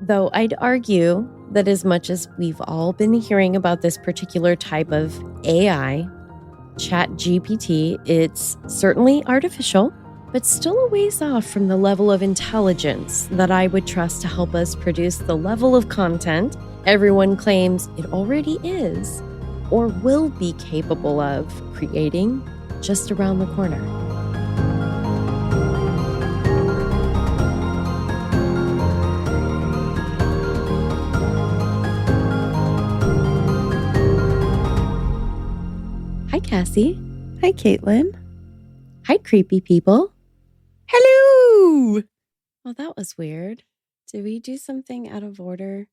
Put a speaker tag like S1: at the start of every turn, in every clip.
S1: Though I'd argue that as much as we've all been hearing about this particular type of AI, GPT, it's certainly artificial, but still a ways off from the level of intelligence that I would trust to help us produce the level of content everyone claims it already is or will be capable of creating just around the corner. Hi, Cassie.
S2: Hi, Caitlin.
S1: Hi, creepy people.
S2: Hello.
S1: Well, that was weird. Did we do something out of order?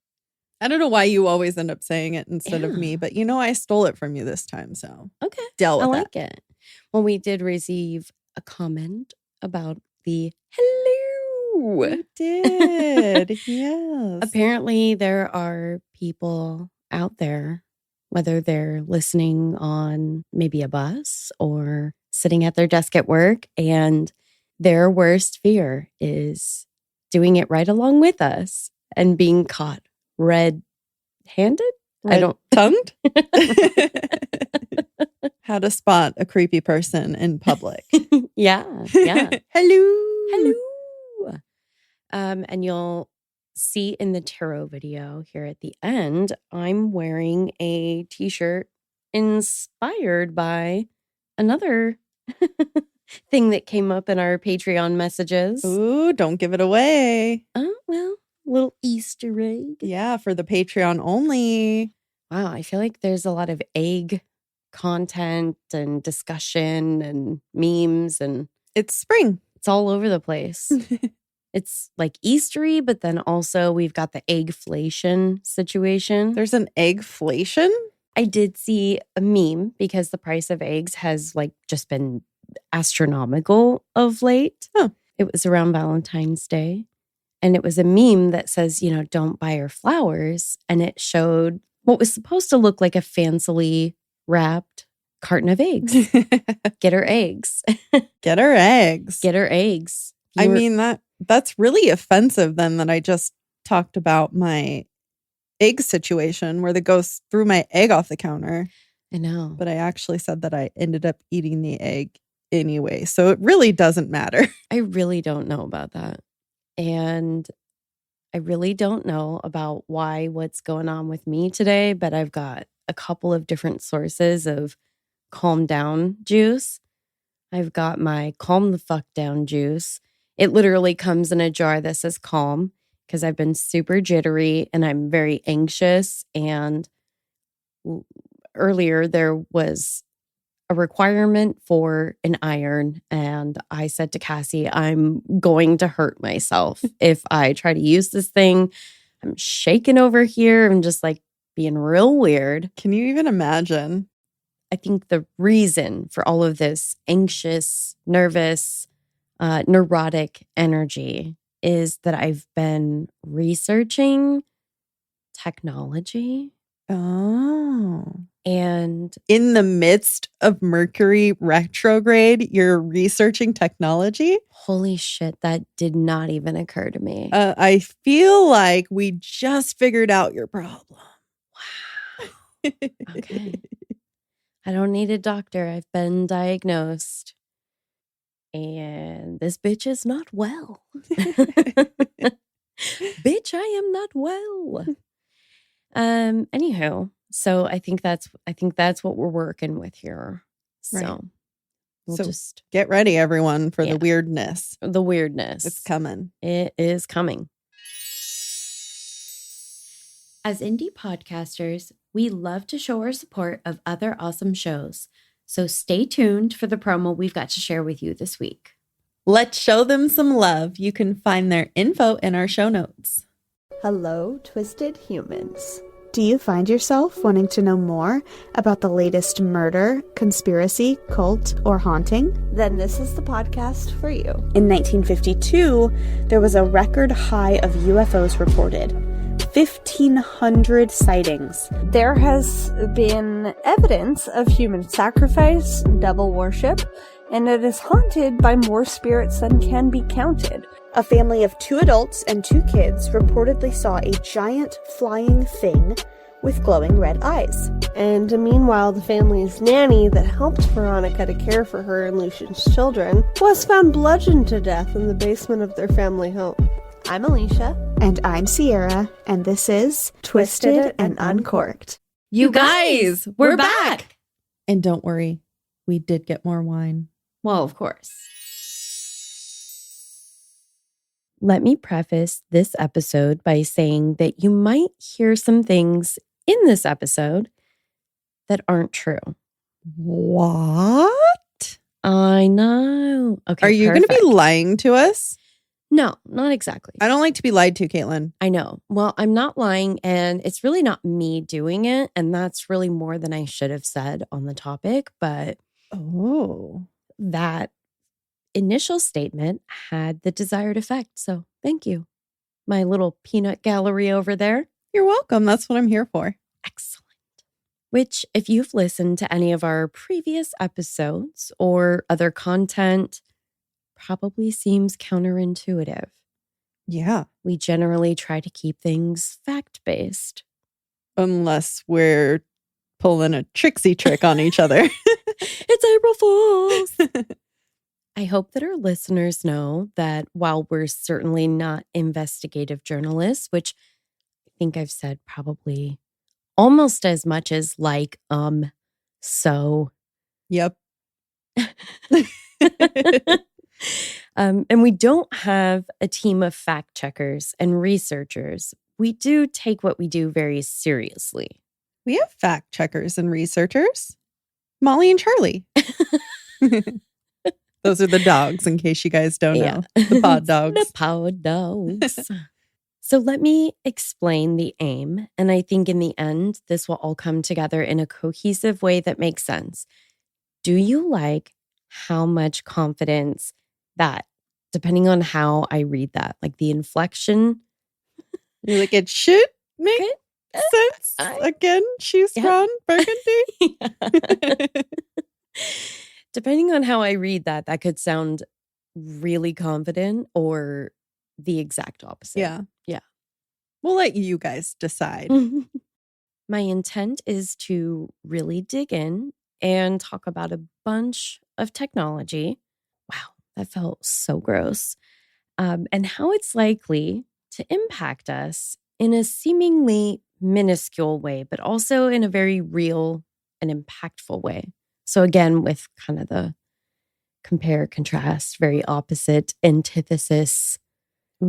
S2: I don't know why you always end up saying it instead of me,
S1: Yeah.
S2: but I stole it from you this time, so
S1: Okay.
S2: deal with
S1: I like it. Well, we did receive a comment about the hello.
S2: You did. Yes.
S1: Apparently, there are people out there, whether they're listening on maybe a bus or sitting at their desk at work, and their worst fear is doing it right along with us and being caught red-handed?
S2: Tongued? How to spot a creepy person in public.
S1: Yeah.
S2: Hello.
S1: And you'll see in the tarot video here at the end, I'm wearing a t-shirt inspired by another thing that came up in our Patreon messages.
S2: Ooh, don't give it away.
S1: Oh, well, little Easter egg.
S2: Yeah, for the Patreon only.
S1: Wow, I feel like there's a lot of egg content and discussion and memes, and
S2: It's spring.
S1: it's all over the place. It's like Eastery, but then also we've got the eggflation situation.
S2: There's an eggflation?
S1: I did see a meme because the price of eggs has just been astronomical of late.
S2: Huh.
S1: It was around Valentine's Day. And it was a meme that says, don't buy her flowers. And it showed what was supposed to look like a fancily wrapped carton of eggs. Get her eggs.
S2: Get her eggs.
S1: Get her eggs.
S2: I mean, that's really offensive then that I just talked about my egg situation where the ghost threw my egg off the counter.
S1: I know.
S2: But I actually said that I ended up eating the egg anyway. So it really doesn't matter.
S1: I really don't know about that. And I really don't know about what's going on with me today, but I've got a couple of different sources of calm down juice. I've got my calm the fuck down juice. It literally comes in a jar that says calm because I've been super jittery and I'm very anxious. And earlier there was a requirement for an iron. And I said to Cassie, I'm going to hurt myself if I try to use this thing. I'm shaking over here. I'm just being real weird.
S2: Can you even imagine?
S1: I think the reason for all of this anxious, nervous, neurotic energy is that I've been researching technology.
S2: Oh.
S1: And
S2: in the midst of Mercury retrograde, you're researching technology?
S1: Holy shit, that did not even occur to me.
S2: I feel like we just figured out your problem.
S1: Wow. Okay. I don't need a doctor. I've been diagnosed. And this bitch is not well. Bitch, I am not well. Anywho, so I think that's what we're working with here. So
S2: right.
S1: We'll just
S2: get ready, everyone, for the weirdness.
S1: The weirdness.
S2: It's coming.
S1: It is coming. As indie podcasters, we love to show our support of other awesome shows. So stay tuned for the promo we've got to share with you this week.
S2: Let's show them some love. You can find their info in our show notes.
S3: Hello, Twisted Humans. Do you find yourself wanting to know more about the latest murder, conspiracy, cult, or haunting? Then this is the podcast for you. In 1952, there was a record high of UFOs reported. 1,500 sightings.
S4: There has been evidence of human sacrifice, devil worship, and it is haunted by more spirits than can be counted.
S3: A family of 2 adults and 2 kids reportedly saw a giant flying thing with glowing red eyes.
S4: And meanwhile, the family's nanny that helped Veronica to care for her and Lucian's children was found bludgeoned to death in the basement of their family home. I'm Alicia.
S3: And I'm Sierra, and this is Twisted and Uncorked.
S1: You guys, we're back.
S2: And don't worry, we did get more wine.
S1: Well, of course. Let me preface this episode by saying that you might hear some things in this episode that aren't true.
S2: What?
S1: I know. Okay.
S2: Are you going to be
S1: perfect.
S2: lying to us?
S1: No, not exactly.
S2: I don't like to be lied to, Caitlin.
S1: I know. Well, I'm not lying, and it's really not me doing it. And that's really more than I should have said on the topic. But that initial statement had the desired effect. So thank you. My little peanut gallery over there.
S2: You're welcome. That's what I'm here for.
S1: Excellent. Which, if you've listened to any of our previous episodes or other content, probably seems counterintuitive.
S2: Yeah.
S1: We generally try to keep things fact-based.
S2: Unless we're pulling a tricksy trick on each other.
S1: It's April Fools! I hope that our listeners know that while we're certainly not investigative journalists, which I think I've said probably almost as much as so.
S2: Yep.
S1: And we don't have a team of fact checkers and researchers. We do take what we do very seriously.
S2: We have fact checkers and researchers. Molly and Charlie. Those are the dogs, in case you guys don't know. The pod dogs.
S1: The pod dogs. So let me explain the aim. And I think in the end, this will all come together in a cohesive way that makes sense. Do you like how much confidence that, depending on how I read that, like the inflection?
S2: You're like, it should make sense. Again, she's Ron Burgundy.
S1: Depending on how I read that, that could sound really confident or the exact opposite.
S2: Yeah.
S1: Yeah.
S2: We'll let you guys decide.
S1: My intent is to really dig in and talk about a bunch of technology. Wow, that felt so gross. And how it's likely to impact us in a seemingly minuscule way, but also in a very real and impactful way. So again, with kind of the compare, contrast, very opposite, antithesis,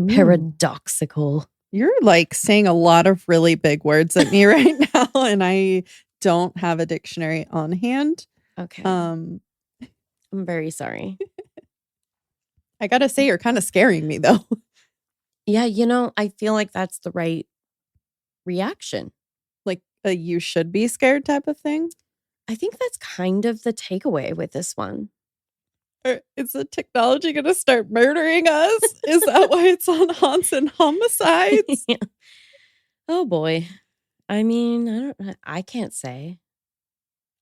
S1: paradoxical.
S2: You're like saying a lot of really big words at me right now, and I don't have a dictionary on hand.
S1: Okay. I'm very sorry.
S2: I gotta say, you're kind of scaring me though.
S1: Yeah, I feel like that's the right reaction.
S2: Like a you should be scared type of thing.
S1: I think that's kind of the takeaway with this one.
S2: Is the technology going to start murdering us? Is that why it's on haunts and homicides?
S1: Yeah. Oh boy. I mean, I can't say.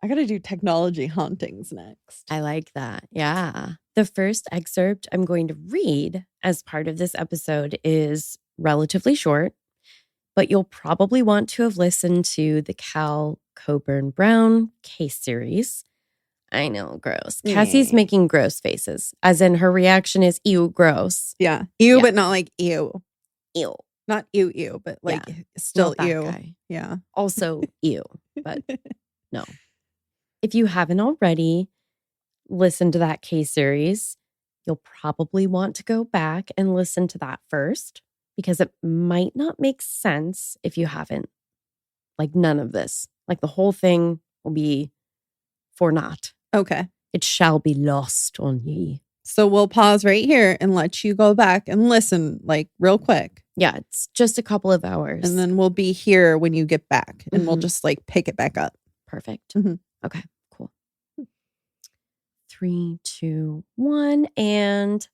S2: I got to do technology hauntings next.
S1: I like that. Yeah. The first excerpt I'm going to read as part of this episode is relatively short, but you'll probably want to have listened to the Cal Coburn Brown case series. I know, gross. Cassie's making gross faces, as in her reaction is ew, gross.
S2: Yeah. Ew, but not like ew.
S1: Ew.
S2: Not ew, but like still ew.
S1: Guy.
S2: Yeah.
S1: Also ew, but no. If you haven't already listened to that case series, you'll probably want to go back and listen to that first, because it might not make sense if you haven't. Like none of this. Like the whole thing will be for naught.
S2: Okay.
S1: It shall be lost on ye.
S2: So we'll pause right here and let you go back and listen like real quick.
S1: Yeah, it's just a couple of hours.
S2: And then we'll be here when you get back and we'll just like pick it back up.
S1: Perfect. Okay, cool. 3, 2, 1. And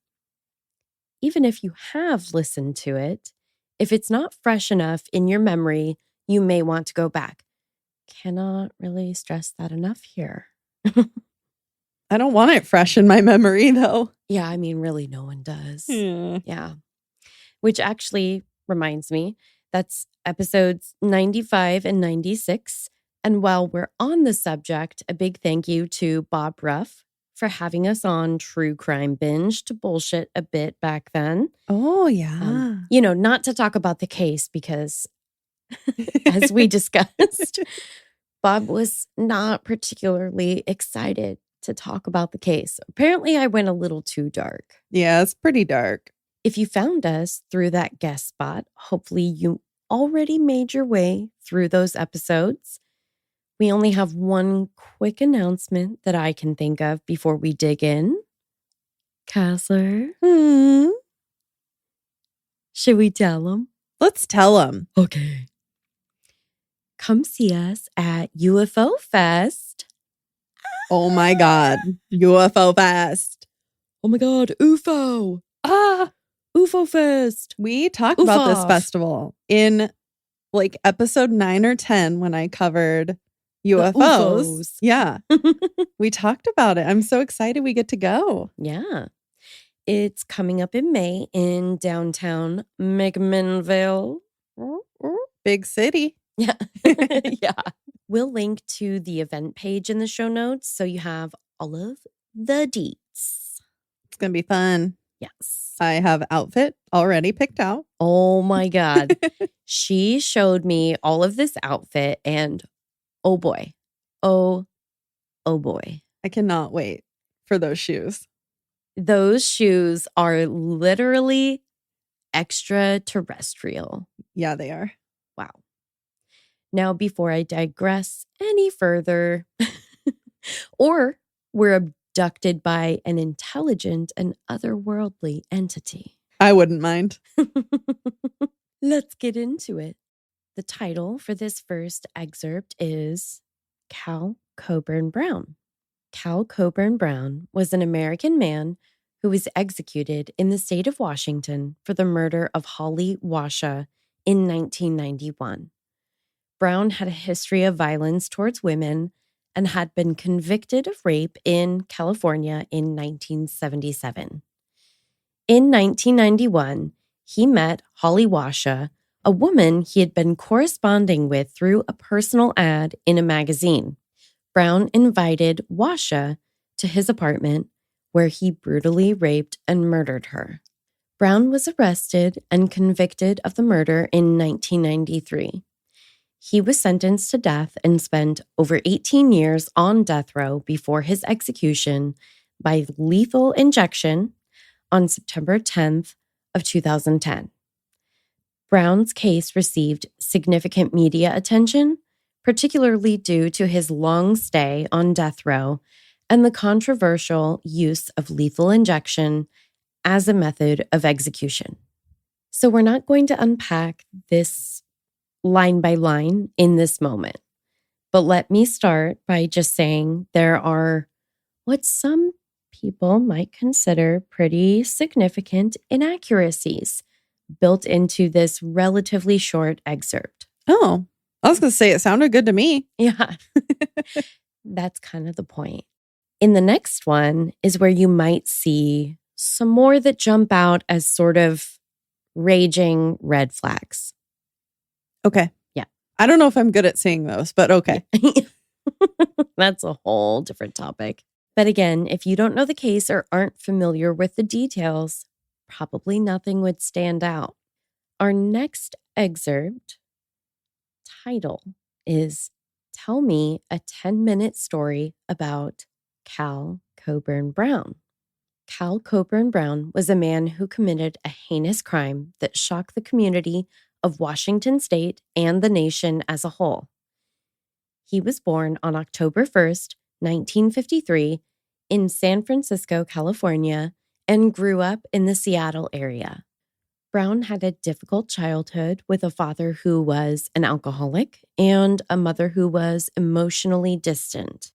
S1: even if you have listened to it, if it's not fresh enough in your memory, you may want to go back. Cannot really stress that enough here.
S2: I don't want it fresh in my memory, though.
S1: Yeah, I mean, really, no one does.
S2: Yeah.
S1: Yeah. Which actually reminds me, that's episodes 95 and 96. And while we're on the subject, a big thank you to Bob Ruff for having us on True Crime Binge to bullshit a bit back then.
S2: Oh, yeah.
S1: Not to talk about the case because, as we discussed, Bob was not particularly excited to talk about the case. Apparently, I went a little too dark.
S2: Yeah, it's pretty dark.
S1: If you found us through that guest spot, hopefully you already made your way through those episodes. We only have one quick announcement that I can think of before we dig in. Kassler, should we tell them?
S2: Let's tell them.
S1: Okay. Come see us at UFO Fest.
S2: Oh my God. UFO Fest.
S1: Oh my God, UFO. UFO Fest.
S2: We talked about this
S1: Oof-off.
S2: festival in like episode 9 or 10 when I covered UFOs.
S1: UFOs.
S2: Yeah. We talked about it. I'm so excited we get to go.
S1: Yeah. It's coming up in May in downtown McMinnville.
S2: Big city.
S1: Yeah. Yeah. We'll link to the event page in the show notes so you have all of the deets.
S2: It's going to be fun.
S1: Yes.
S2: I have outfit already picked out.
S1: Oh my God. She showed me all of this outfit and oh boy. Oh boy.
S2: I cannot wait for those shoes.
S1: Those shoes are literally extraterrestrial.
S2: Yeah, they are.
S1: Wow. Now, before I digress any further, or we're abducted by an intelligent and otherworldly entity.
S2: I wouldn't mind.
S1: Let's get into it. The title for this first excerpt is Cal Coburn Brown. Cal Coburn Brown was an American man who was executed in the state of Washington for the murder of Holly Washa in 1991. Brown had a history of violence towards women and had been convicted of rape in California in 1977. In 1991, he met Holly Washa, a woman he had been corresponding with through a personal ad in a magazine. Brown invited Washa to his apartment, where he brutally raped and murdered her. Brown was arrested and convicted of the murder in 1993. He was sentenced to death and spent over 18 years on death row before his execution by lethal injection on September 10th of 2010. Brown's case received significant media attention, particularly due to his long stay on death row and the controversial use of lethal injection as a method of execution. So we're not going to unpack this line by line in this moment, but let me start by just saying there are what some people might consider pretty significant inaccuracies built into this relatively short excerpt.
S2: Oh, I was going to say it sounded good to me.
S1: Yeah, that's kind of the point. In the next one is where you might see some more that jump out as sort of raging red flags.
S2: Okay.
S1: Yeah.
S2: I don't know if I'm good at seeing those, but okay.
S1: That's a whole different topic. But again, if you don't know the case or aren't familiar with the details, probably nothing would stand out. Our next excerpt title is Tell Me a 10-Minute Story About Cal Coburn Brown. Cal Coburn Brown was a man who committed a heinous crime that shocked the community of Washington State and the nation as a whole. He was born on October 1st, 1953, in San Francisco, California, and grew up in the Seattle area. Brown had a difficult childhood with a father who was an alcoholic and a mother who was emotionally distant.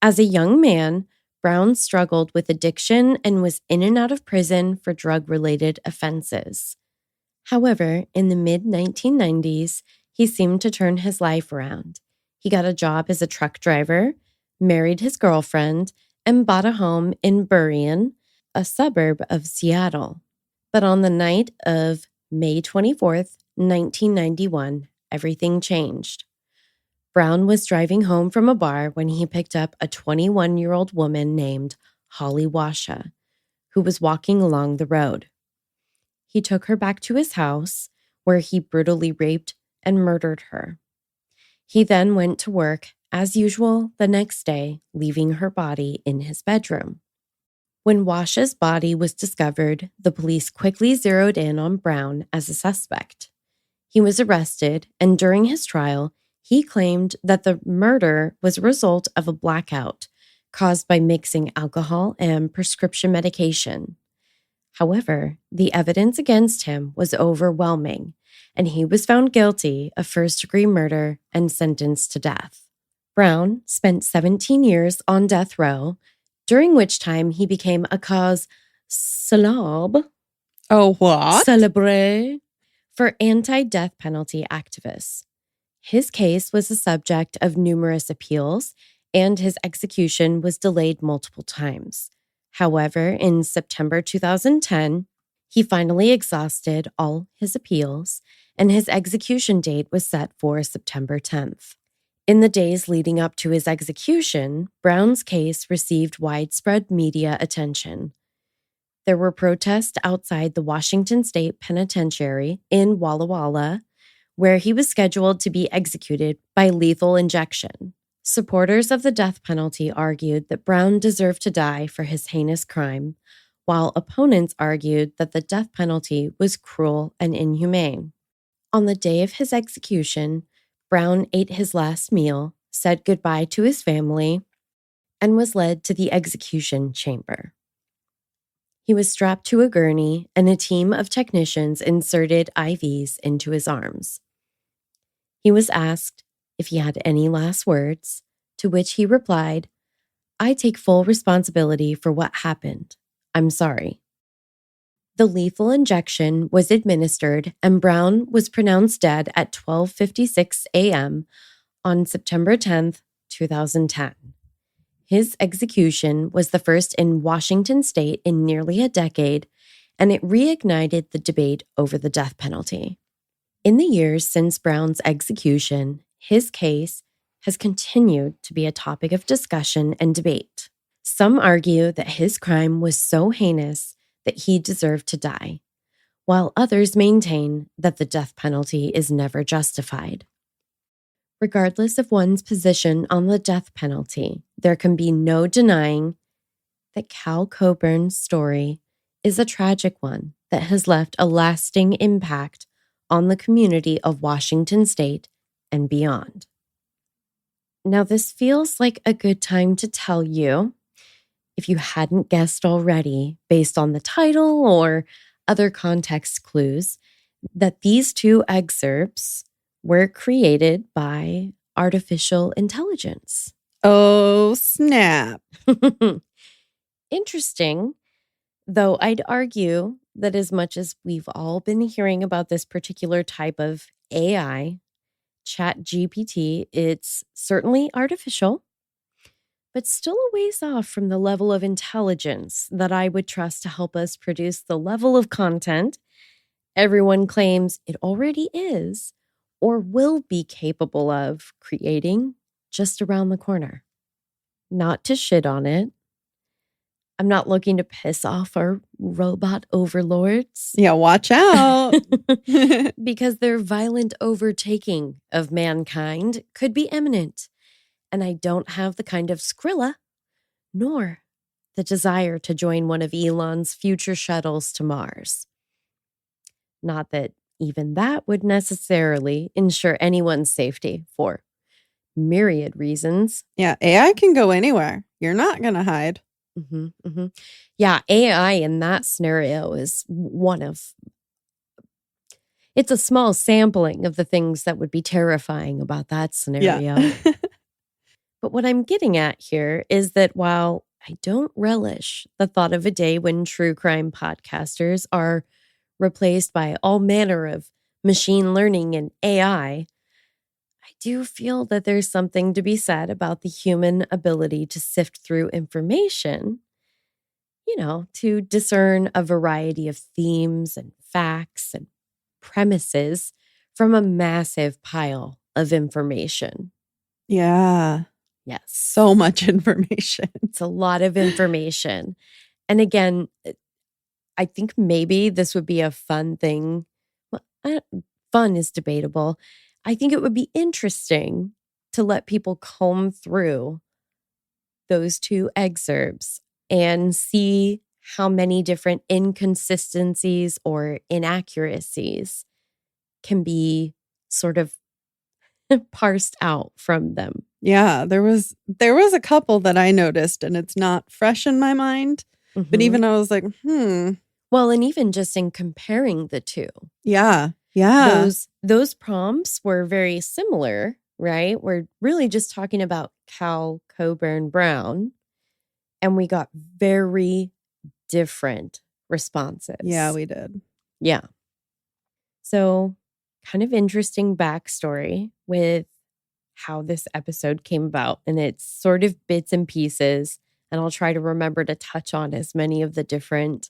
S1: As a young man, Brown struggled with addiction and was in and out of prison for drug-related offenses. However, in the mid-1990s, he seemed to turn his life around. He got a job as a truck driver, married his girlfriend, and bought a home in Burien, a suburb of Seattle. But on the night of May 24th, 1991, everything changed. Brown was driving home from a bar when he picked up a 21-year-old woman named Holly Washa, who was walking along the road. He took her back to his house, where he brutally raped and murdered her. He then went to work, as usual, the next day, leaving her body in his bedroom. When Washa's body was discovered, the police quickly zeroed in on Brown as a suspect. He was arrested, and during his trial, he claimed that the murder was a result of a blackout caused by mixing alcohol and prescription medication. However, the evidence against him was overwhelming, and he was found guilty of first-degree murder and sentenced to death. Brown spent 17 years on death row, during which time he became a cause célèbre.
S2: Oh, what?
S1: Célébré for anti-death penalty activists. His case was the subject of numerous appeals, and his execution was delayed multiple times. However, in September 2010, he finally exhausted all his appeals, and his execution date was set for September 10th. In the days leading up to his execution, Brown's case received widespread media attention. There were protests outside the Washington State Penitentiary in Walla Walla, where he was scheduled to be executed by lethal injection. Supporters of the death penalty argued that Brown deserved to die for his heinous crime, while opponents argued that the death penalty was cruel and inhumane. On the day of his execution, Brown ate his last meal, said goodbye to his family, and was led to the execution chamber. He was strapped to a gurney, and a team of technicians inserted IVs into his arms. He was asked if he had any last words, to which he replied, "I take full responsibility for what happened. I'm sorry." The lethal injection was administered, and Brown was pronounced dead at 12:56 a.m. on September 10th, 2010. His execution was the first in Washington state in nearly a decade, and it reignited the debate over the death penalty. In the years since Brown's execution, his case has continued to be a topic of discussion and debate. Some argue that his crime was so heinous that he deserved to die, while others maintain that the death penalty is never justified. Regardless of one's position on the death penalty, there can be no denying that Cal Coburn's story is a tragic one that has left a lasting impact on the community of Washington State and beyond. Now, this feels like a good time to tell you, if you hadn't guessed already, based on the title or other context clues, that these two excerpts were created by artificial intelligence.
S2: Oh, snap.
S1: Interesting, though I'd argue that as much as we've all been hearing about this particular type of AI, ChatGPT, it's certainly artificial, but still a ways off from the level of intelligence that I would trust to help us produce the level of content everyone claims it already is or will be capable of creating just around the corner. Not to shit on it. I'm not looking to piss off our robot overlords.
S2: Yeah, watch out.
S1: Because their violent overtaking of mankind could be imminent. And I don't have the kind of Skrilla, nor the desire to join one of Elon's future shuttles to Mars. Not that even that would necessarily ensure anyone's safety for myriad reasons.
S2: Yeah, AI can go anywhere. You're not going to hide.
S1: Yeah, AI in that scenario is it's a small sampling of the things that would be terrifying about that scenario.
S2: Yeah.
S1: But what I'm getting at here is that while I don't relish the thought of a day when true crime podcasters are replaced by all manner of machine learning and AI, I do feel that there's something to be said about the human ability to sift through information, to discern a variety of themes and facts and premises from a massive pile of information.
S2: Yeah.
S1: Yes.
S2: So much information.
S1: It's a lot of information. And again, I think maybe this would be a fun thing. Well, fun is debatable. I think it would be interesting to let people comb through those two excerpts and see how many different inconsistencies or inaccuracies can be sort of parsed out from them.
S2: Yeah, there was a couple that I noticed, and it's not fresh in my mind. But
S1: Mhm.
S2: even I was like,
S1: Well, and even just in comparing the two,
S2: yeah.
S1: those prompts were very similar, right? We're really just talking about Cal, Coburn, Brown, and we got very different responses.
S2: Yeah, we did.
S1: Yeah. So, kind of interesting backstory with how this episode came about. And it's sort of bits and pieces. And I'll try to remember to touch on as many of the different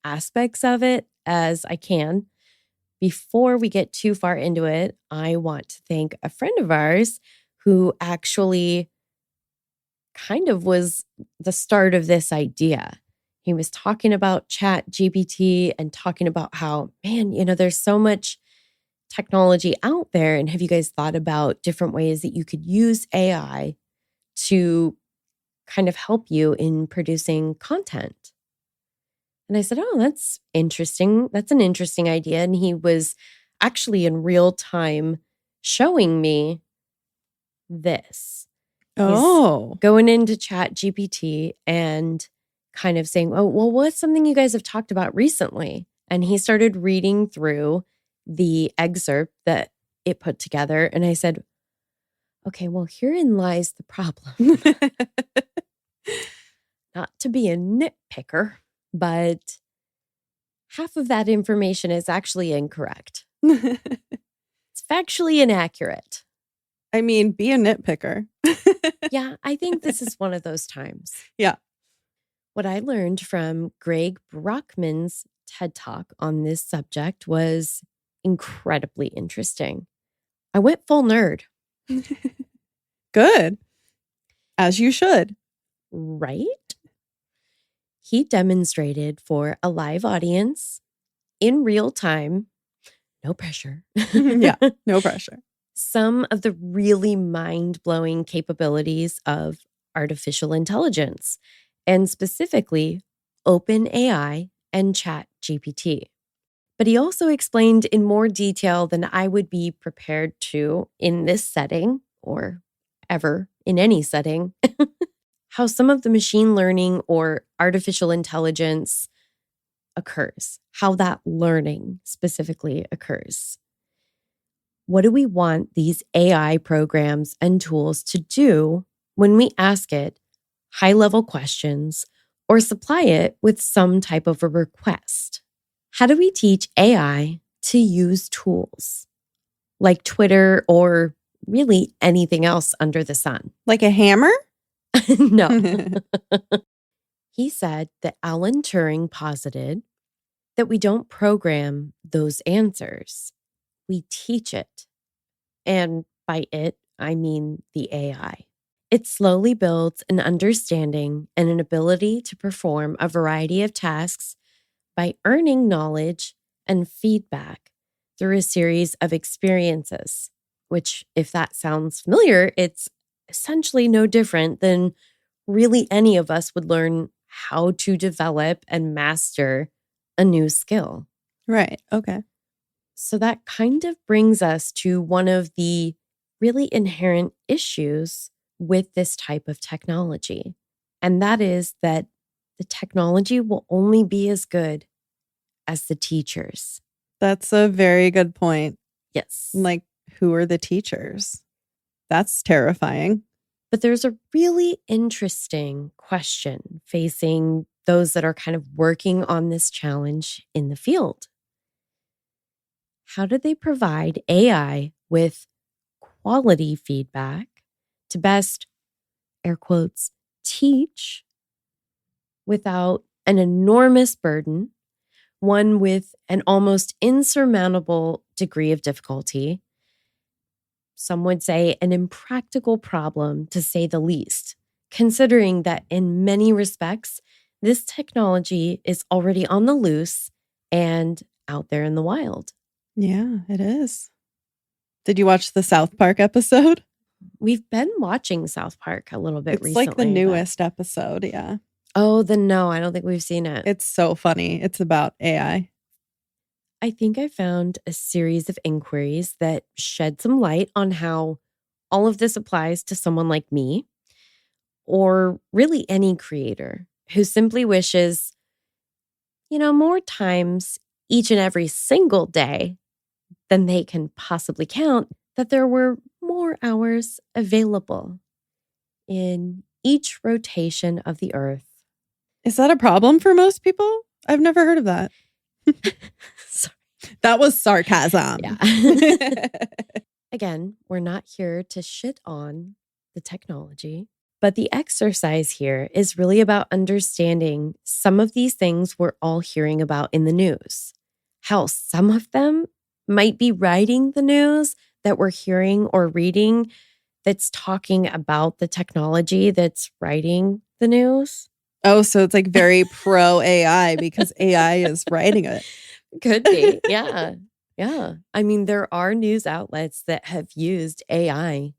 S1: aspects of it as I can. Before we get too far into it, I want to thank a friend of ours who actually kind of was the start of this idea. He was talking about Chat GPT and talking about how, man, there's so much technology out there. And have you guys thought about different ways that you could use AI to kind of help you in producing content? And I said, oh, that's interesting. That's an interesting idea. And he was actually in real time showing me this.
S2: Oh.
S1: Going into Chat GPT and kind of saying, oh, well, what's something you guys have talked about recently? And he started reading through the excerpt that it put together. And I said, okay, well, herein lies the problem. Not to be a nitpicker, but half of that information is actually incorrect. It's factually inaccurate.
S2: I mean, be a nitpicker.
S1: Yeah, I think this is one of those times.
S2: Yeah.
S1: What I learned from Greg Brockman's TED Talk on this subject was incredibly interesting. I went full nerd.
S2: Good. As you should.
S1: Right? He demonstrated for a live audience in real time, no pressure.
S2: Yeah, no pressure.
S1: Some of the really mind-blowing capabilities of artificial intelligence, and specifically OpenAI and ChatGPT. But he also explained in more detail than I would be prepared to in this setting, or ever in any setting, how some of the machine learning or artificial intelligence occurs, how that learning specifically occurs. What do we want these AI programs and tools to do when we ask it high-level questions or supply it with some type of a request? How do we teach AI to use tools like Twitter or really anything else under the sun?
S2: Like a hammer?
S1: No. He said that Alan Turing posited that we don't program those answers. We teach it. And by it, I mean the AI. It slowly builds an understanding and an ability to perform a variety of tasks by earning knowledge and feedback through a series of experiences, which, if that sounds familiar, it's essentially no different than really any of us would learn how to develop and master a new skill.
S2: Right. Okay.
S1: So that kind of brings us to one of the really inherent issues with this type of technology. And that is that the technology will only be as good as the teachers.
S2: That's a very good point.
S1: Yes.
S2: Like, who are the teachers? That's terrifying.
S1: But there's a really interesting question facing those that are kind of working on this challenge in the field. How do they provide AI with quality feedback to best, air quotes, teach without an enormous burden, one with an almost insurmountable degree of difficulty. Some would say an impractical problem, to say the least, considering that in many respects, this technology is already on the loose and out there in the wild.
S2: Yeah, it is. Did you watch the South Park episode?
S1: We've been watching South Park a little bit
S2: It's
S1: recently.
S2: like the newest episode, yeah.
S1: Oh, then no, I don't think we've seen it.
S2: It's so funny. It's about AI.
S1: I think I found a series of inquiries that shed some light on how all of this applies to someone like me, or really any creator who simply wishes, more times each and every single day than they can possibly count, that there were more hours available in each rotation of the earth.
S2: Is that a problem for most people? I've never heard of that.
S1: Sorry.
S2: That was sarcasm.
S1: Yeah. Again, we're not here to shit on the technology, but the exercise here is really about understanding some of these things we're all hearing about in the news. How some of them might be writing the news that we're hearing or reading that's talking about the technology that's writing the news.
S2: Oh, so it's like very pro AI because AI is writing it.
S1: Could be. Yeah. Yeah. I mean, there are news outlets that have used AI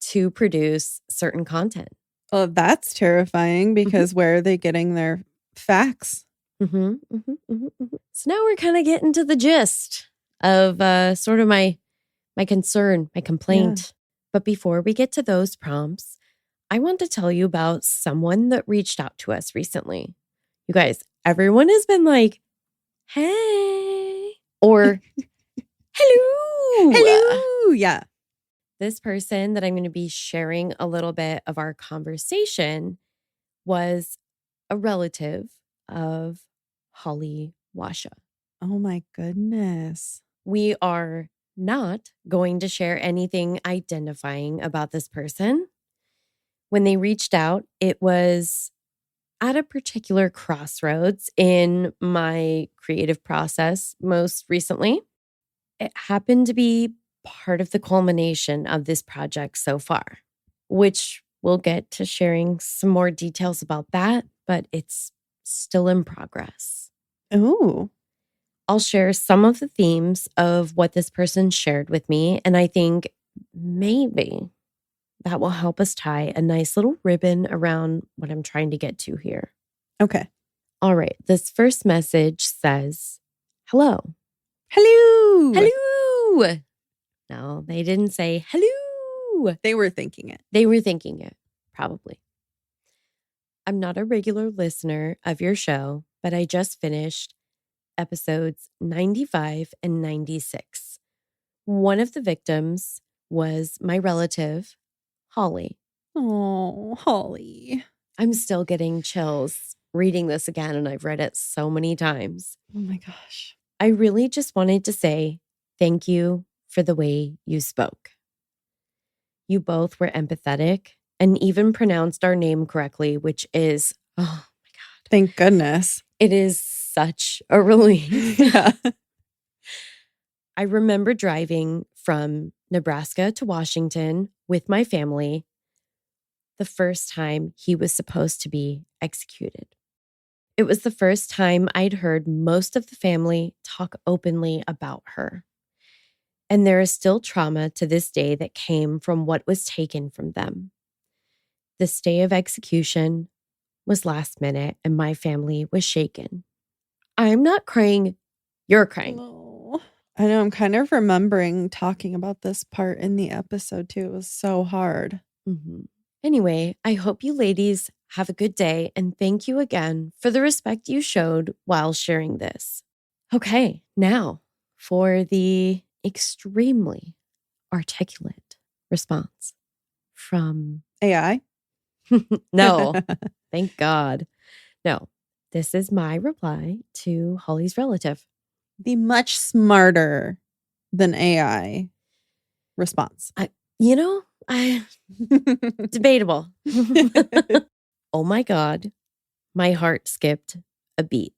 S1: to produce certain content.
S2: Well, that's terrifying because where are they getting their facts?
S1: So now we're kind of getting to the gist of sort of my concern, my complaint. Yeah. But before we get to those prompts, I want to tell you about someone that reached out to us recently. You guys, everyone has been like, hey, or hello.
S2: Hello. Yeah.
S1: This person that I'm going to be sharing a little bit of our conversation was a relative of Holly Washa.
S2: Oh my goodness.
S1: We are not going to share anything identifying about this person. When they reached out, it was at a particular crossroads in my creative process most recently. It happened to be part of the culmination of this project so far, which we'll get to sharing some more details about that, but it's still in progress.
S2: Oh.
S1: I'll share some of the themes of what this person shared with me, and I think maybe that will help us tie a nice little ribbon around what I'm trying to get to here.
S2: Okay.
S1: All right. This first message says, hello.
S2: Hello.
S1: Hello. No, they didn't say hello.
S2: They were thinking it.
S1: They were thinking it, probably. I'm not a regular listener of your show, but I just finished episodes 95 and 96. One of the victims was my relative, Holly.
S2: Oh, Holly.
S1: I'm still getting chills reading this again, and I've read it so many times.
S2: Oh my gosh.
S1: I really just wanted to say thank you for the way you spoke. You both were empathetic and even pronounced our name correctly, which is, oh my God.
S2: Thank goodness.
S1: It is such a relief.
S2: Yeah.
S1: I remember driving from Nebraska to Washington with my family the first time he was supposed to be executed. It was the first time I'd heard most of the family talk openly about her. And there is still trauma to this day that came from what was taken from them. This day of execution was last minute and my family was shaken. I'm not crying, you're crying.
S2: Oh, I know. I'm kind of remembering talking about this part in the episode too. It was so hard.
S1: Anyway, I hope you ladies have a good day and thank you again for the respect you showed while sharing this. Okay, now for the extremely articulate response from
S2: AI?
S1: No, thank God. No, this is my reply to Holly's relative.
S2: The much smarter than AI response.
S1: Debatable. Oh my God, my heart skipped a beat.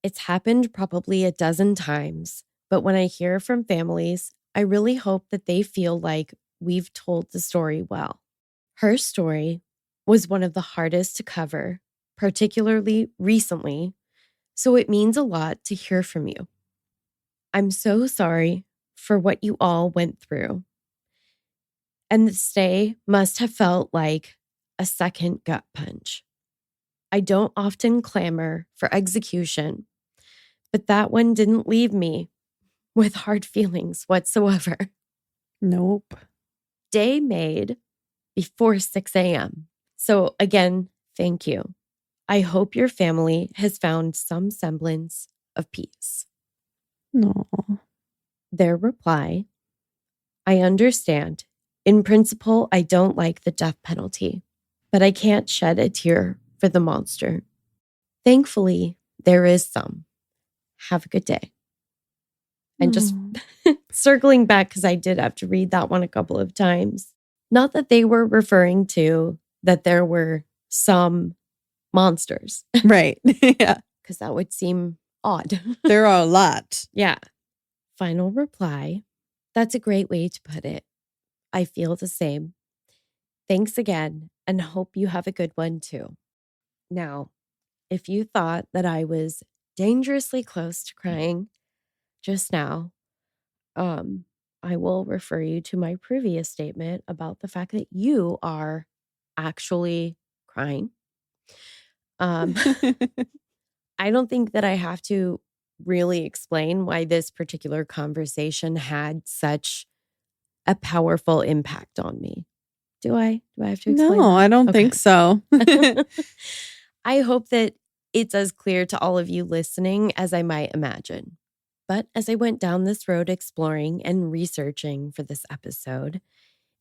S1: It's happened probably a dozen times, but when I hear from families, I really hope that they feel like we've told the story well. Her story was one of the hardest to cover, particularly recently, so it means a lot to hear from you. I'm so sorry for what you all went through. And this day must have felt like a second gut punch. I don't often clamor for execution, but that one didn't leave me with hard feelings whatsoever.
S2: Nope.
S1: Day made before 6 a.m. So again, thank you. I hope your family has found some semblance of peace.
S2: No.
S1: Their reply, I understand. In principle, I don't like the death penalty, but I can't shed a tear for the monster. Thankfully, there is some. Have a good day. And just circling back, because I did have to read that one a couple of times. Not that they were referring to that there were some monsters,
S2: Right. Yeah.
S1: because that would seem odd.
S2: There are a lot.
S1: Yeah. Final reply. That's a great way to put it. I feel the same. Thanks again, and hope you have a good one too. Now, if you thought that I was dangerously close to crying just now, I will refer you to my previous statement about the fact that you are actually crying. I don't think that I have to really explain why this particular conversation had such a powerful impact on me. Do I? Do I have to explain
S2: No,
S1: that?
S2: I don't
S1: Okay.
S2: think so.
S1: I hope that it's as clear to all of you listening as I might imagine. But as I went down this road exploring and researching for this episode,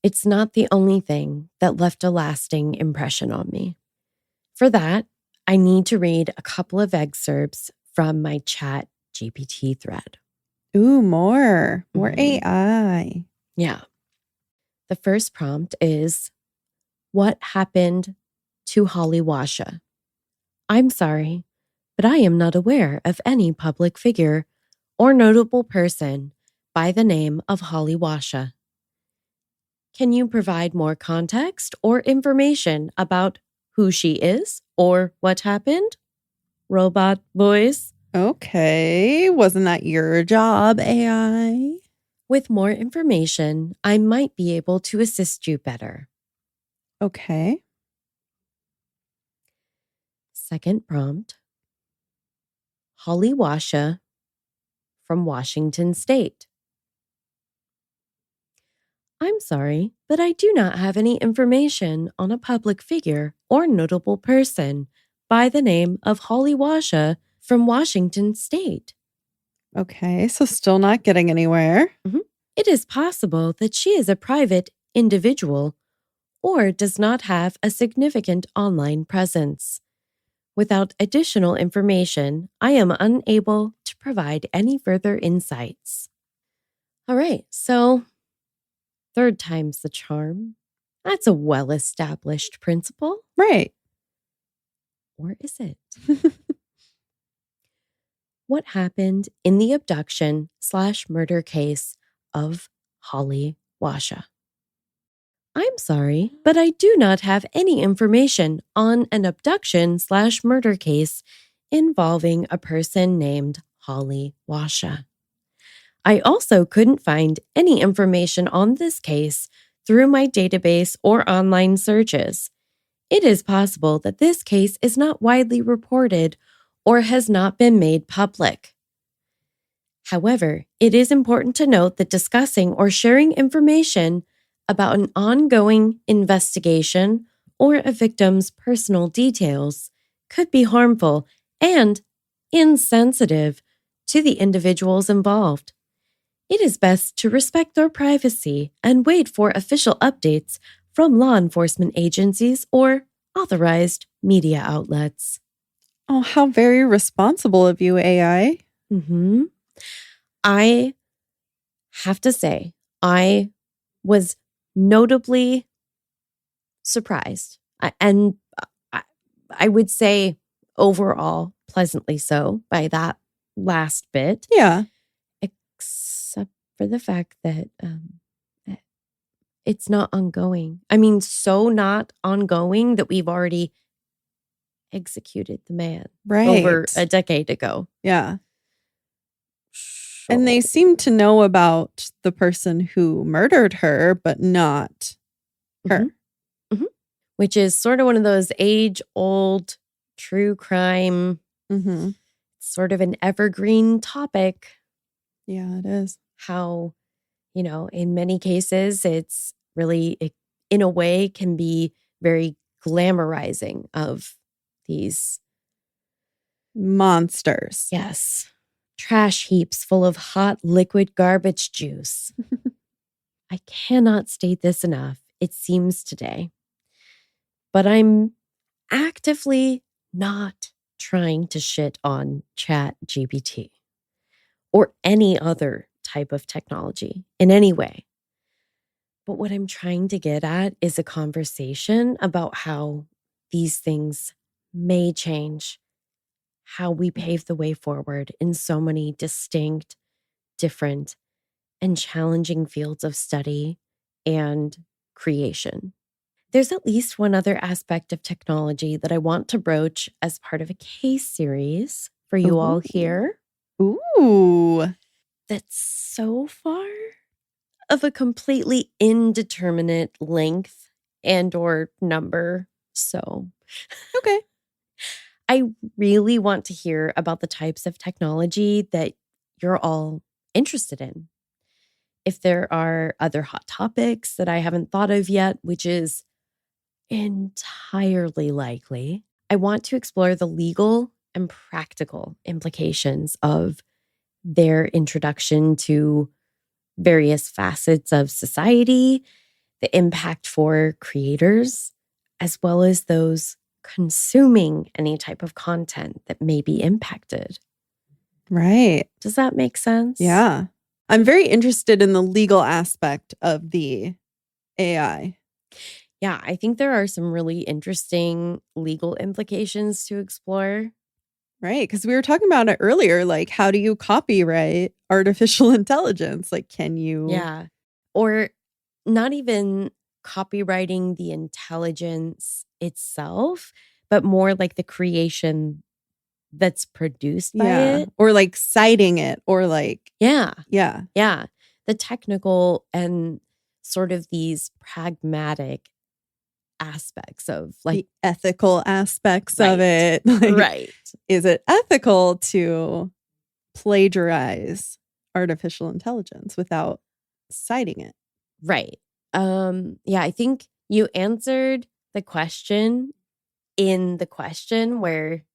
S1: it's not the only thing that left a lasting impression on me. For that, I need to read a couple of excerpts from my Chat GPT thread.
S2: Ooh, more
S1: Mhm.
S2: AI.
S1: Yeah. The first prompt is, what happened to Holly Washa? I'm sorry, but I am not aware of any public figure or notable person by the name of Holly Washa. Can you provide more context or information about who she is or what happened? Robot voice.
S2: Okay. Wasn't that your job, AI?
S1: With more information, I might be able to assist you better.
S2: Okay.
S1: Second prompt. Holly Washa from Washington State. I'm sorry, but I do not have any information on a public figure or notable person by the name of Holly Washa from Washington State.
S2: Okay. So still not getting anywhere.
S1: It is possible that she is a private individual or does not have a significant online presence. Without additional information, I am unable to provide any further insights. All right, so third time's the charm. That's a well-established principle.
S2: Right.
S1: Or is it? What happened in the abduction/murder case of Holly Washa? I'm sorry, but I do not have any information on an abduction/murder case involving a person named Holly Washa. I also couldn't find any information on this case through my database or online searches. It is possible that this case is not widely reported or has not been made public. However, it is important to note that discussing or sharing information about an ongoing investigation or a victim's personal details could be harmful and insensitive to the individuals involved. It is best to respect their privacy and wait for official updates from law enforcement agencies or authorized media outlets.
S2: Oh, how very responsible of you, AI.
S1: I have to say, I was notably surprised. And I would say overall pleasantly so by that last bit.
S2: Yeah.
S1: Except for the fact that it's not ongoing. I mean, so not ongoing that we've already executed the man over a decade ago.
S2: Yeah. And they seem to know about the person who murdered her, but not her.
S1: Mm-hmm. Which is sort of one of those age-old true crime, sort of an evergreen topic.
S2: Yeah, it is.
S1: How, in many cases, it's really, in a way, can be very glamorizing of these
S2: monsters.
S1: Yes. Trash heaps full of hot liquid garbage juice. I cannot state this enough, it seems today. But I'm actively not trying to shit on Chat GPT or any other type of technology in any way. But what I'm trying to get at is a conversation about how these things may change how we pave the way forward in so many distinct, different, and challenging fields of study and creation. There's at least one other aspect of technology that I want to broach as part of a case series for you all here.
S2: Ooh.
S1: That's so far of a completely indeterminate length and or number. So,
S2: okay.
S1: I really want to hear about the types of technology that you're all interested in. If there are other hot topics that I haven't thought of yet, which is entirely likely, I want to explore the legal and practical implications of their introduction to various facets of society, the impact for creators, as well as those consuming any type of content that may be impacted.
S2: Right.
S1: Does that make sense?
S2: Yeah. I'm very interested in the legal aspect of the AI.
S1: Yeah, I think there are some really interesting legal implications to explore.
S2: Right. Because we were talking about it earlier. Like, how do you copyright artificial intelligence? Like, can you?
S1: Yeah. Or not even copywriting the intelligence itself, but more like the creation that's produced by it.
S2: Or like citing it or like.
S1: Yeah.
S2: Yeah.
S1: Yeah. The technical and sort of these pragmatic aspects of like
S2: the ethical aspects of it.
S1: Like, right.
S2: Is it ethical to plagiarize artificial intelligence without citing it?
S1: Right. Yeah, I think you answered the question in the question where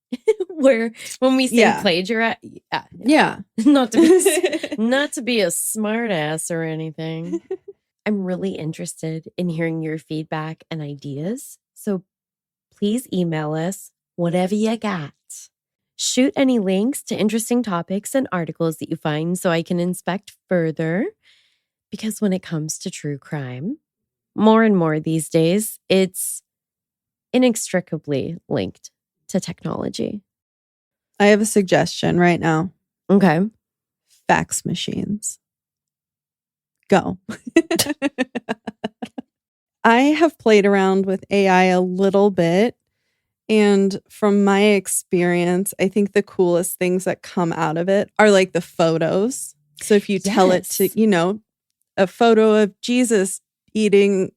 S1: when we say plagiarize,
S2: yeah.
S1: not to be a smart ass or anything. I'm really interested in hearing your feedback and ideas. So please email us whatever you got. Shoot any links to interesting topics and articles that you find so I can inspect further. Because when it comes to true crime, more and more these days, it's inextricably linked to technology.
S2: I have a suggestion right now.
S1: Okay.
S2: Fax machines. Go. I have played around with AI a little bit. And from my experience, I think the coolest things that come out of it are like the photos. So if you tell it to, a photo of Jesus eating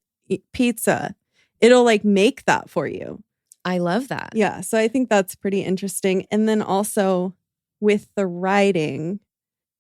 S2: pizza, it'll like make that for you.
S1: I love that.
S2: Yeah. So I think that's pretty interesting. And then also with the writing,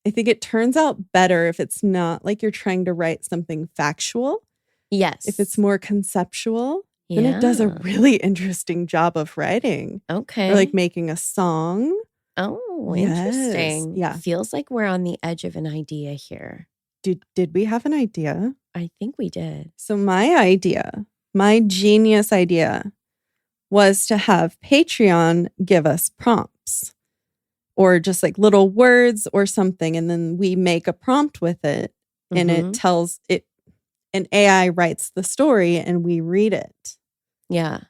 S2: I think it turns out better if it's not like you're trying to write something factual.
S1: Yes.
S2: If it's more conceptual, then it does a really interesting job of writing.
S1: Okay.
S2: Or like making a song.
S1: Oh, interesting.
S2: Yeah.
S1: Feels like we're on the edge of an idea here.
S2: Did we have an idea?
S1: I think we did.
S2: So my genius idea was to have Patreon give us prompts or just like little words or something. And then we make a prompt with it and it tells it. and AI writes the story and we read it.
S1: Yeah.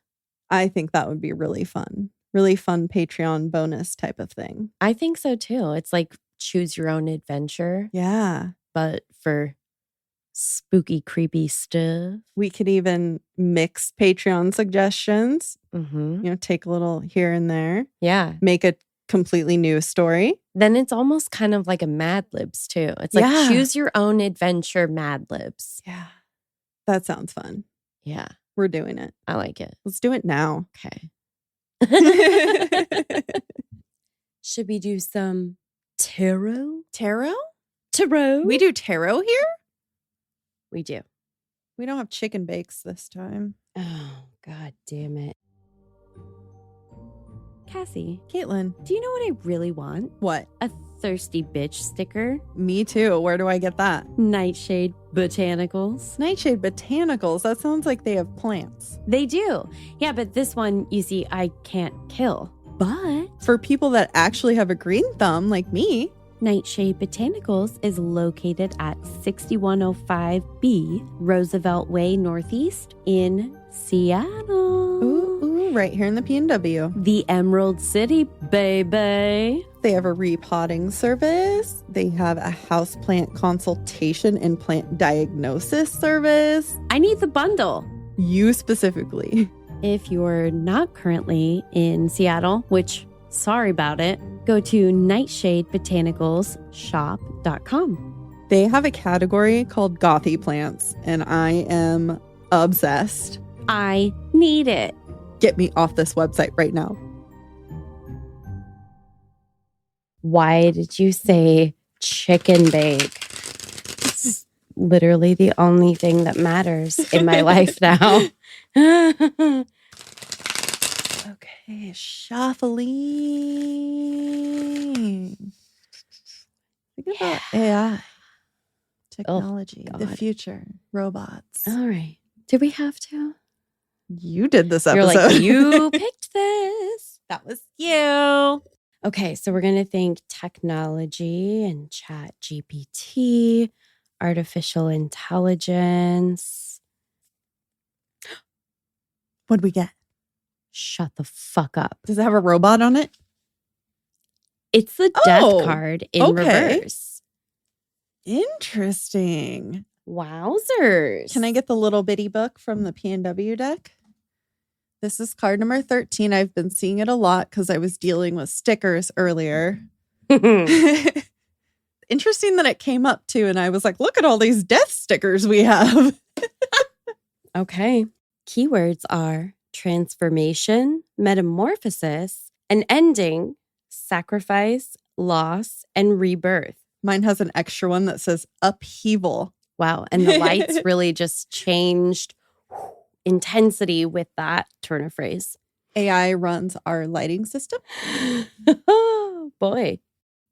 S2: I think that would be really fun. Really fun Patreon bonus type of thing.
S1: I think so too. It's like choose your own adventure,
S2: Yeah.
S1: but for spooky, creepy stuff.
S2: We could even mix Patreon suggestions,
S1: Mm-hmm.
S2: take a little here and there,
S1: Yeah.
S2: make a completely new story.
S1: Then it's almost kind of like a Mad Libs too. It's like
S2: Yeah.
S1: choose your own adventure Mad Libs.
S2: Yeah. That sounds fun.
S1: Yeah.
S2: We're doing it.
S1: I like it.
S2: Let's do it now.
S1: Okay. Should we do some tarot?
S2: Tarot?
S1: Tarot?
S2: We do tarot here?
S1: We do.
S2: We don't have chicken bakes this time.
S1: Oh, God damn it. Cassie,
S2: Caitlin,
S1: do you know what I really want?
S2: what?
S1: A thirsty bitch sticker.
S2: Me too. Where do I get that?
S1: Nightshade Botanicals.
S2: Nightshade Botanicals. That sounds like they have plants.
S1: They do. Yeah, but this one, you see, I can't kill. But
S2: For people that actually have a green thumb like me.
S1: Nightshade Botanicals is located at 6105B Roosevelt Way Northeast in Seattle.
S2: Ooh, right here in the PNW.
S1: The Emerald City, baby.
S2: They have a repotting service. They have a houseplant consultation and plant diagnosis service.
S1: I need the bundle.
S2: You specifically.
S1: If you're not currently in Seattle, which, sorry about it, go to nightshadebotanicalsshop.com.
S2: They have a category called Gothy plants, and I am obsessed.
S1: I need it.
S2: Get me off this website right now.
S1: Why did you say chicken bake? It's literally the only thing that matters in my life now.
S2: Okay, shuffling. Think about AI, technology, the
S1: God.
S2: future, robots.
S1: All right. Did we have to?
S2: You did this
S1: You're
S2: episode.
S1: like, you picked this. That was you. Okay, so we're going to think technology and chat GPT, artificial intelligence.
S2: What'd we get?
S1: Shut the fuck up.
S2: Does it have a robot on it?
S1: It's the death card in
S2: okay.
S1: reverse.
S2: Interesting.
S1: Wowzers.
S2: Can I get the little bitty book from the PNW deck? This is card number 13. I've been seeing it a lot because I was dealing with stickers earlier. Interesting that it came up too. And I was like, look at all these death stickers we have.
S1: Okay. Keywords are transformation, metamorphosis, an ending, sacrifice, loss, and rebirth.
S2: Mine has an extra one that says upheaval.
S1: Wow. And the lights really just changed intensity with that turn of phrase.
S2: AI runs our lighting system.
S1: Oh, boy.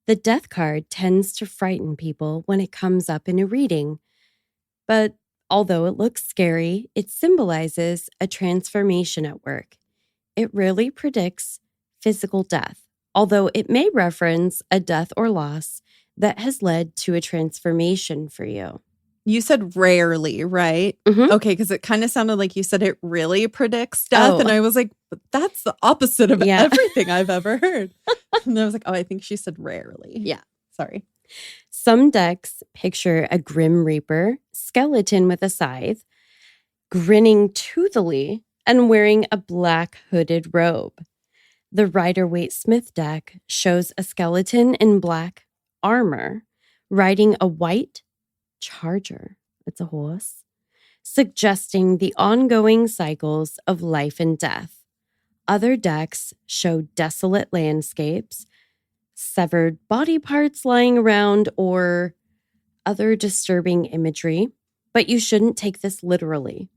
S1: The death card tends to frighten people when it comes up in a reading. But although it looks scary, it symbolizes a transformation at work. It really predicts physical death, although it may reference a death or loss that has led to a transformation for you.
S2: You said rarely, right?
S1: Mhm.
S2: Okay, because it kind of sounded like you said it really predicts death.
S1: Oh.
S2: And I was like, but that's the opposite of
S1: Yeah.
S2: everything I've ever heard. And I was like, oh, I think she said rarely.
S1: Yeah.
S2: Sorry.
S1: Some decks picture a grim reaper, skeleton with a scythe, grinning toothily, and wearing a black hooded robe. The Rider-Waite-Smith deck shows a skeleton in black armor riding a white charger. It's a horse, suggesting the ongoing cycles of life and death. Other decks show desolate landscapes, severed body parts lying around, or other disturbing imagery, but you shouldn't take this literally.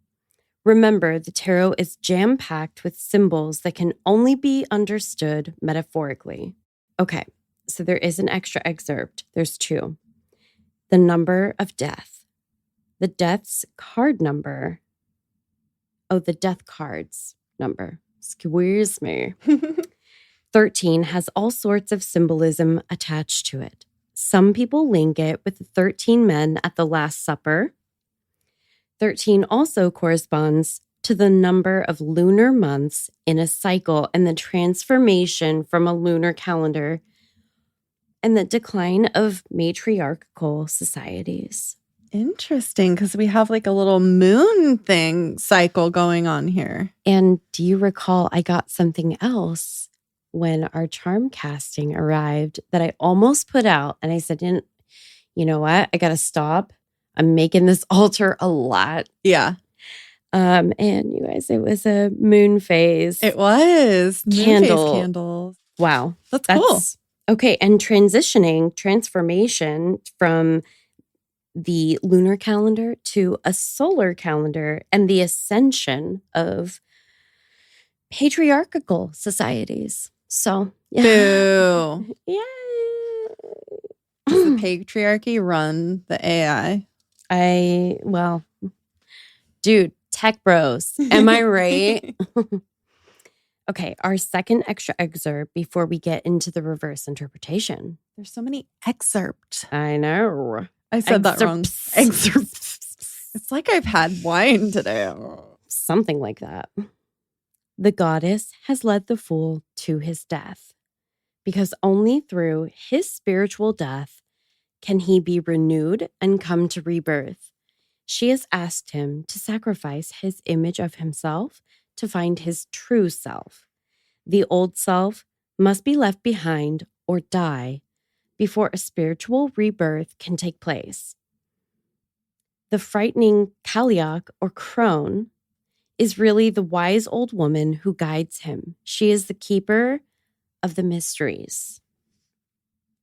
S1: Remember, the tarot is jam-packed with symbols that can only be understood metaphorically. Okay, so there is an extra excerpt. There's two. The number of death. The death's card number. Oh, the death card's number. Excuse me. 13 has all sorts of symbolism attached to it. Some people link it with the 13 men at the Last Supper. 13 also corresponds to the number of lunar months in a cycle and the transformation from a lunar calendar and the decline of matriarchal societies.
S2: Interesting, because we have like a little moon thing cycle going on here.
S1: And do you recall I got something else when our charm casting arrived that I almost put out? And I said, you know what? I got to stop. I'm making this altar a lot.
S2: Yeah.
S1: And you guys, it was a moon phase.
S2: It was. Moon phase candles.
S1: Wow.
S2: That's cool.
S1: Okay. And transformation from the lunar calendar to a solar calendar and the ascension of patriarchal societies. So, yeah.
S2: Boo.
S1: Yeah.
S2: Does the patriarchy run the AI?
S1: Dude, tech bros. Am I right? Okay, our second extra excerpt before we get into the reverse interpretation.
S2: There's so many excerpts.
S1: I know.
S2: I said that wrong. Excerpts. It's like I've had wine today.
S1: Something like that. The goddess has led the fool to his death, because only through his spiritual death can he be renewed and come to rebirth. She has asked him to sacrifice his image of himself to find his true self. The old self must be left behind or die before a spiritual rebirth can take place. The frightening Kaliak or crone is really the wise old woman who guides him. She is the keeper of the mysteries.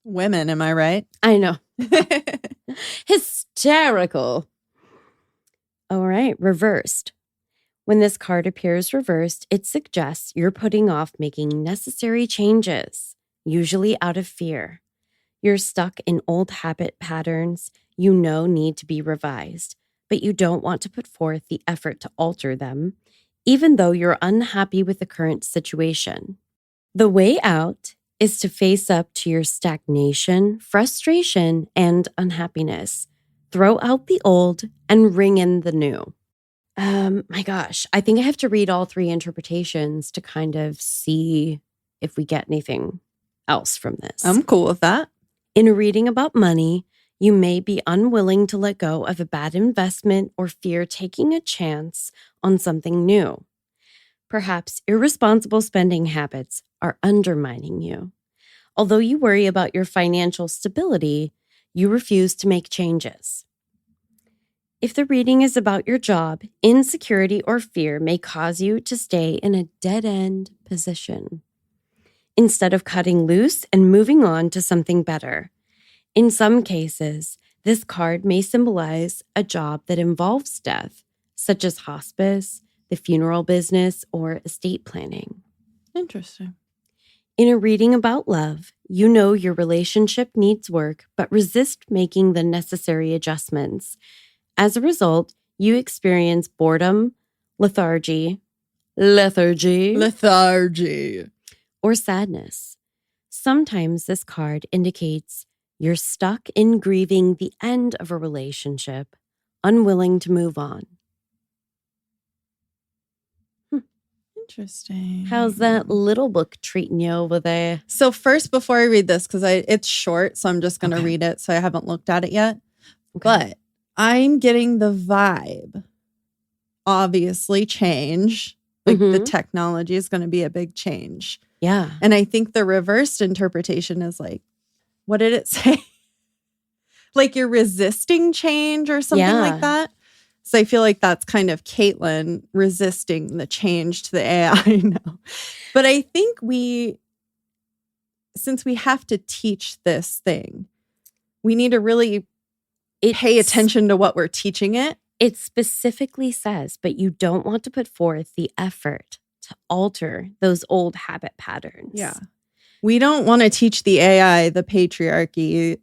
S2: Women, am I right?
S1: I know. Hysterical. All right, reversed. When this card appears reversed, it suggests you're putting off making necessary changes, usually out of fear. You're stuck in old habit patterns you know need to be revised, but you don't want to put forth the effort to alter them, even though you're unhappy with the current situation. The way out is to face up to your stagnation, frustration, and unhappiness. Throw out the old and ring in the new. My gosh, I think I have to read all three interpretations to kind of see if we get anything else from this.
S2: I'm cool with that.
S1: In a reading about money, you may be unwilling to let go of a bad investment or fear taking a chance on something new. Perhaps irresponsible spending habits are undermining you. Although you worry about your financial stability, you refuse to make changes. If the reading is about your job, insecurity or fear may cause you to stay in a dead-end position instead of cutting loose and moving on to something better. In some cases, this card may symbolize a job that involves death, such as hospice, the funeral business, or estate planning.
S2: Interesting.
S1: In a reading about love, you know your relationship needs work, but resist making the necessary adjustments. As a result, you experience boredom, lethargy, or sadness. Sometimes this card indicates you're stuck in grieving the end of a relationship, unwilling to move on.
S2: Interesting.
S1: How's that little book treating you over there?
S2: So first, before I read this, because it's short, so I'm just going to read it, so I haven't looked at it yet.
S1: Okay.
S2: But I'm getting the vibe. Obviously, change. Like the technology is going to be a big change.
S1: Yeah.
S2: And I think the reversed interpretation is like, what did it say? Like you're resisting change or something like that. So I feel like that's kind of Caitlin resisting the change to the AI now. But I think since we have to teach this thing, we need to really pay attention to what we're teaching it.
S1: It specifically says, but you don't want to put forth the effort to alter those old habit patterns.
S2: Yeah. We don't want to teach the AI the patriarchy,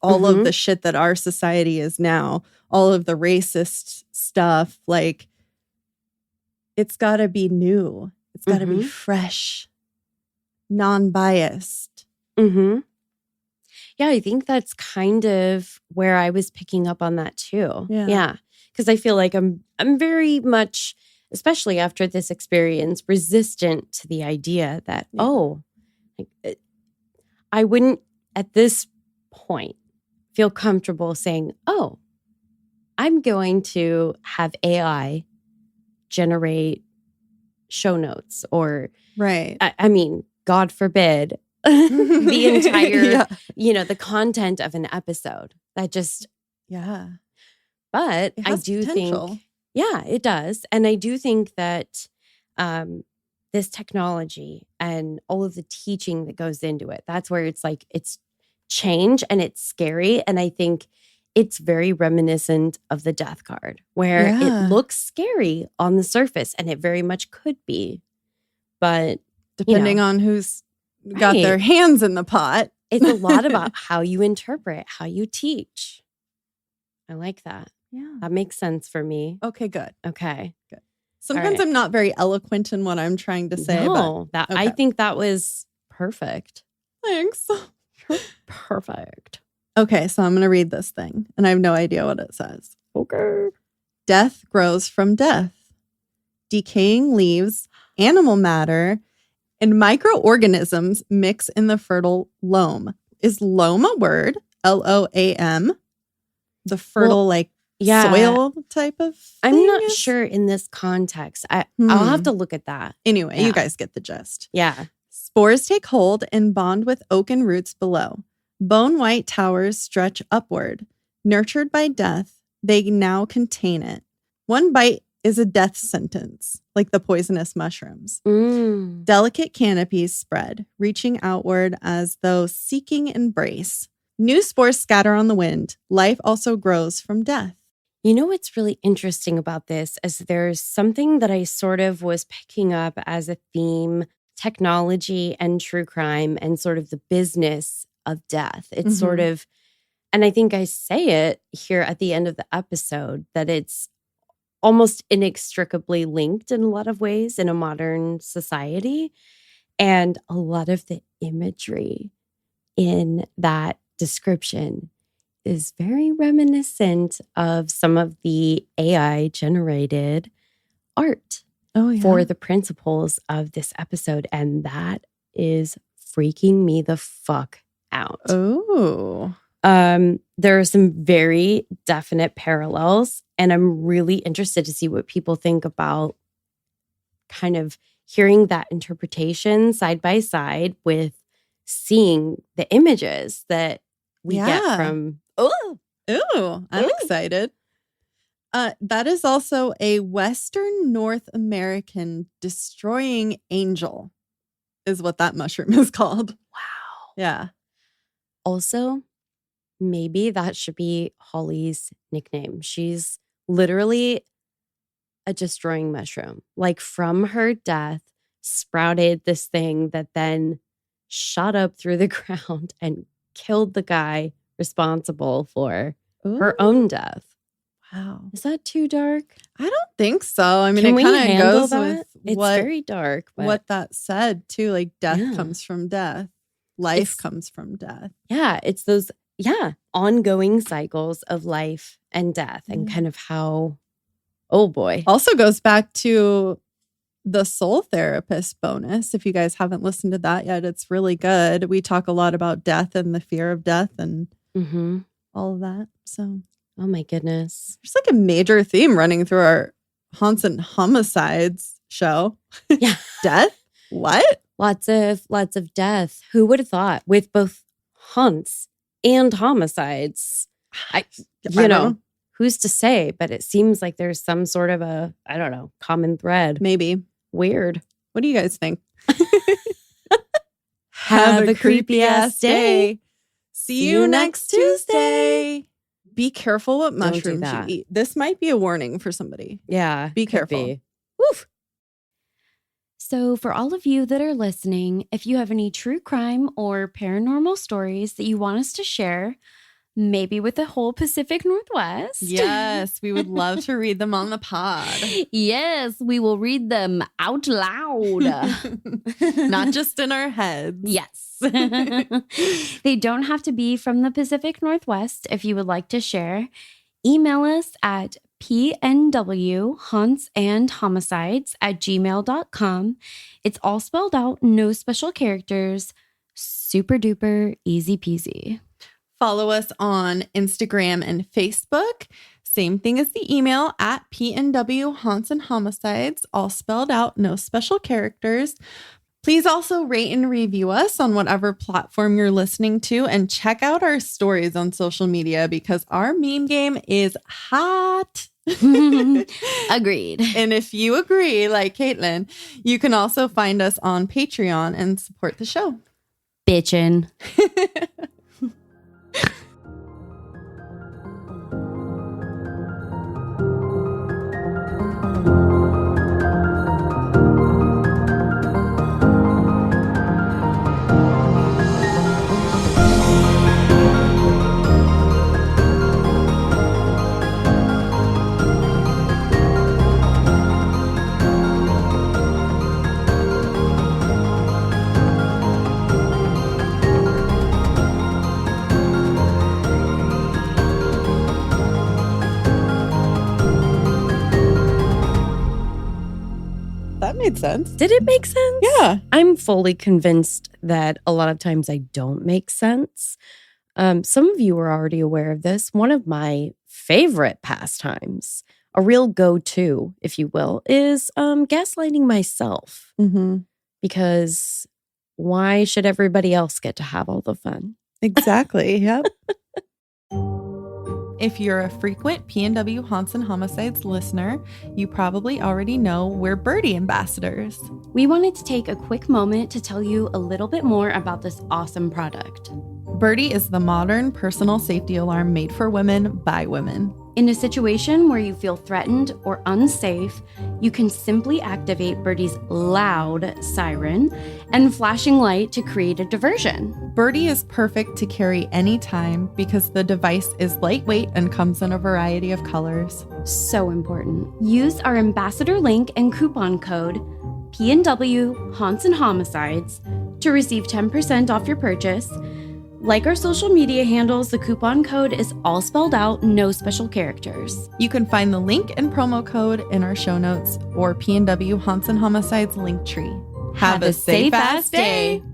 S2: all of the shit that our society is now, all of the racist stuff. Like, it's got to be new. It's got to be fresh, non-biased.
S1: Yeah, I think that's kind of where I was picking up on that too.
S2: Yeah.
S1: because I feel like I'm very much, especially after this experience, resistant to the idea that, I wouldn't at this point feel comfortable saying, oh, I'm going to have AI generate show notes or,
S2: right.
S1: I mean, God forbid, the entire, the content of an episode. That just, but I do think, it does. And I do think that this technology and all of the teaching that goes into it, that's where it's like, it's change and it's scary. And I think it's very reminiscent of the death card, where it looks scary on the surface, and it very much could be. But
S2: depending on who's got their hands in the pot,
S1: it's a lot about how you interpret, how you teach. I like that.
S2: Yeah.
S1: That makes sense for me.
S2: Okay, good.
S1: Okay.
S2: Good. Sometimes I'm not very eloquent in what I'm trying to say.
S1: No, but I think that was perfect.
S2: Thanks.
S1: Perfect.
S2: Okay, so I'm going to read this thing, and I have no idea what it says.
S1: Okay.
S2: Death grows from death. Decaying leaves, animal matter, and microorganisms mix in the fertile loam. Is loam a word? L-O-A-M? The fertile, soil type of thing?
S1: I'm not sure in this context. I'll have to look at that.
S2: Anyway, you guys get the gist.
S1: Yeah.
S2: Spores take hold and bond with oaken roots below. Bone-white towers stretch upward. Nurtured by death, they now contain it. One bite is a death sentence, like the poisonous mushrooms. Delicate canopies spread, reaching outward as though seeking embrace. New spores scatter on the wind. Life also grows from death.
S1: You know what's really interesting about this is there's something that I sort of was picking up as a theme, technology and true crime and sort of the business of death. It's sort of, and I think I say it here at the end of the episode, that it's almost inextricably linked in a lot of ways in a modern society. And a lot of the imagery in that description is very reminiscent of some of the AI generated art for the principles of this episode. And that is freaking me the fuck out.
S2: Oh.
S1: There are some very definite parallels, and I'm really interested to see what people think about kind of hearing that interpretation side by side with seeing the images that we get from.
S2: I'm excited. That is also a Western North American destroying angel, is what that mushroom is called.
S1: Wow.
S2: Yeah.
S1: Also, maybe that should be Holly's nickname. She's literally a destroying mushroom. Like, from her death, sprouted this thing that then shot up through the ground and killed the guy responsible for her own death.
S2: Wow.
S1: Is that too dark?
S2: I don't think so. I mean,
S1: Can
S2: it kind of goes
S1: that?
S2: with
S1: It's very dark. But
S2: what that said, too. Like, death comes from death. Life comes from death.
S1: Yeah, it's those, ongoing cycles of life and death and kind of how, oh boy.
S2: Also goes back to the Soul Therapist bonus. If you guys haven't listened to that yet, it's really good. We talk a lot about death and the fear of death and all of that. So,
S1: oh my goodness.
S2: There's like a major theme running through our Haunts and Homicides show.
S1: Yeah.
S2: Death? What?
S1: Lots of death. Who would have thought, with both haunts and homicides? Who's to say? But it seems like there's some sort of a, I don't know, common thread.
S2: Maybe.
S1: Weird.
S2: What do you guys think?
S1: Have a creepy ass day.
S2: See you next Tuesday. Be careful what mushrooms you eat. This might be a warning for somebody.
S1: Yeah.
S2: Be careful.
S1: Woof. So for all of you that are listening, if you have any true crime or paranormal stories that you want us to share, maybe with the whole Pacific Northwest.
S2: Yes, we would love to read them on the pod.
S1: Yes, we will read them out loud.
S2: Not just in our heads.
S1: Yes. They don't have to be from the Pacific Northwest if you would like to share. Email us at
S5: pnwhauntsandhomicides@gmail.com. It's all spelled out, no special characters. Super duper easy peasy.
S2: Follow us on Instagram and Facebook. Same thing as the email at PNW Haunts and Homicides, all spelled out, no special characters. Please also rate and review us on whatever platform you're listening to, and check out our stories on social media because our meme game is hot.
S5: Agreed.
S2: And if you agree, like Caitlin, you can also find us on Patreon and support the show.
S5: Bitchin'.
S2: That made sense.
S1: Did it make sense?
S2: Yeah.
S1: I'm fully convinced that a lot of times I don't make sense. Some of you are already aware of this. One of my favorite pastimes, a real go-to, if you will, is gaslighting myself.
S2: Mm-hmm.
S1: Because why should everybody else get to have all the fun?
S2: Exactly. Yep. If you're a frequent PNW Haunts and Homicides listener, you probably already know we're Birdie ambassadors.
S5: We wanted to take a quick moment to tell you a little bit more about this awesome product.
S2: Birdie is the modern personal safety alarm made for women by women.
S5: In a situation where you feel threatened or unsafe, you can simply activate Birdie's loud siren and flashing light to create a diversion.
S2: Birdie is perfect to carry anytime because the device is lightweight and comes in a variety of colors.
S5: So important. Use our ambassador link and coupon code PNW Haunts and Homicides to receive 10% off your purchase. Like our social media handles, the coupon code is all spelled out, no special characters.
S2: You can find the link and promo code in our show notes or PNW Haunts and Homicides link tree. Have a safe ass day.